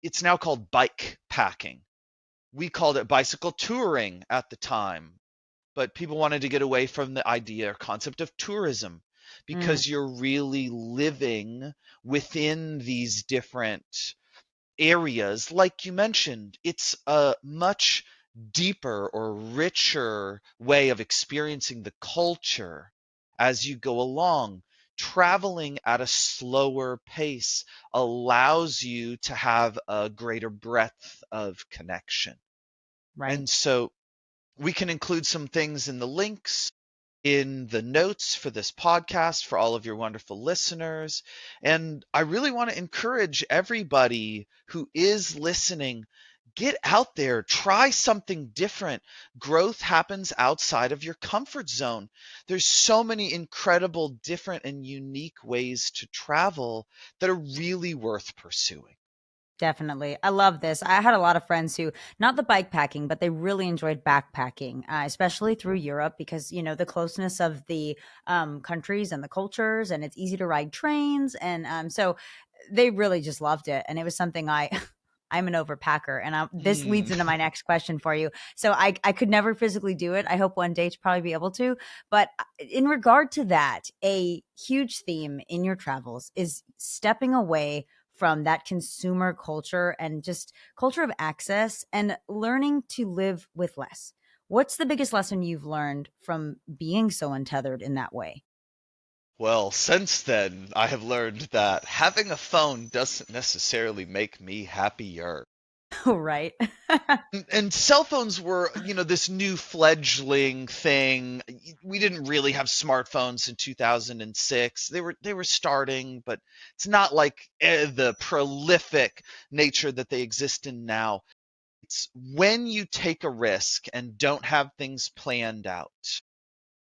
It's now called bike packing. We called it bicycle touring at the time, but people wanted to get away from the idea or concept of tourism Mm, because you're really living within these different areas. Like you mentioned, it's a much deeper or richer way of experiencing the culture as you go along. Traveling at a slower pace allows you to have a greater breadth of connection. right. And so we can include some things in the links in the notes for this podcast for all of your wonderful listeners. And I really want to encourage everybody who is listening, get out there, try something different. Growth happens outside of your comfort zone. There's so many incredible, different, and unique ways to travel that are really worth pursuing. Definitely. I love this. I had a lot of friends who, not the bike packing, but they really enjoyed backpacking, especially through Europe because, the closeness of the countries and the cultures, and it's easy to ride trains. And so they really just loved it. And it was something I'm an overpacker. And this Hmm. leads into my next question for you. So I could never physically do it. I hope one day to probably be able to. But in regard to that, a huge theme in your travels is stepping away from that consumer culture and just culture of access and learning to live with less. What's the biggest lesson you've learned from being so untethered in that way? Well, since then, I have learned that having a phone doesn't necessarily make me happier. Oh, right. And cell phones were, this new fledgling thing. We didn't really have smartphones in 2006. They were starting, but it's not like the prolific nature that they exist in now. It's when you take a risk and don't have things planned out,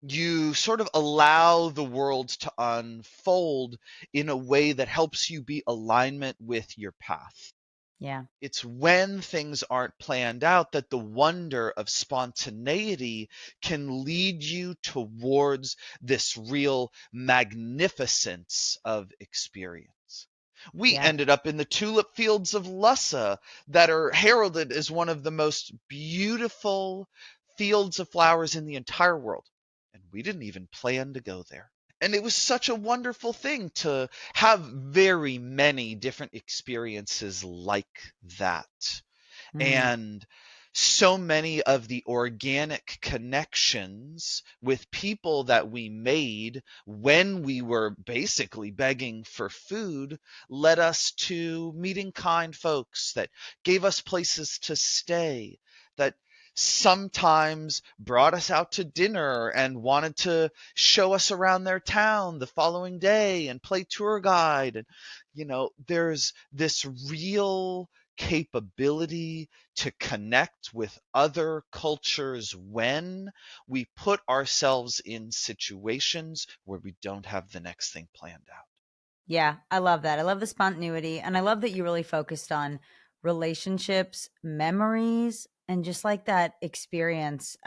you sort of allow the world to unfold in a way that helps you be alignment with your path. Yeah. It's when things aren't planned out that the wonder of spontaneity can lead you towards this real magnificence of experience. We Yeah. ended up in the tulip fields of Lhasa that are heralded as one of the most beautiful fields of flowers in the entire world. And we didn't even plan to go there. And it was such a wonderful thing to have very many different experiences like that. Mm. And so many of the organic connections with people that we made when we were basically begging for food led us to meeting kind folks that gave us places to stay, that sometimes brought us out to dinner and wanted to show us around their town the following day and play tour guide. And, there's this real capability to connect with other cultures when we put ourselves in situations where we don't have the next thing planned out. Yeah, I love that. I love the spontaneity. And I love that you really focused on relationships, memories, and just like that experience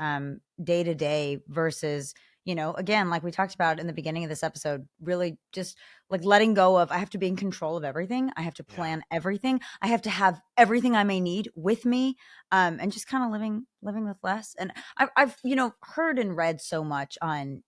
day to day versus, again, like we talked about in the beginning of this episode, really just like letting go of I have to be in control of everything. I have to Yeah. plan everything. I have to have everything I may need with me. And just kind of living with less. And I've, heard and read so much on,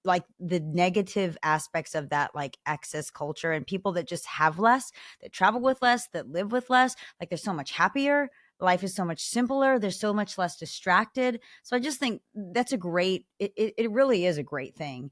like the negative aspects of that like excess culture and people that just have less, that travel with less, that live with less, like they're so much happier, life is so much simpler, they're so much less distracted. So I just think that's a great it really is a great thing.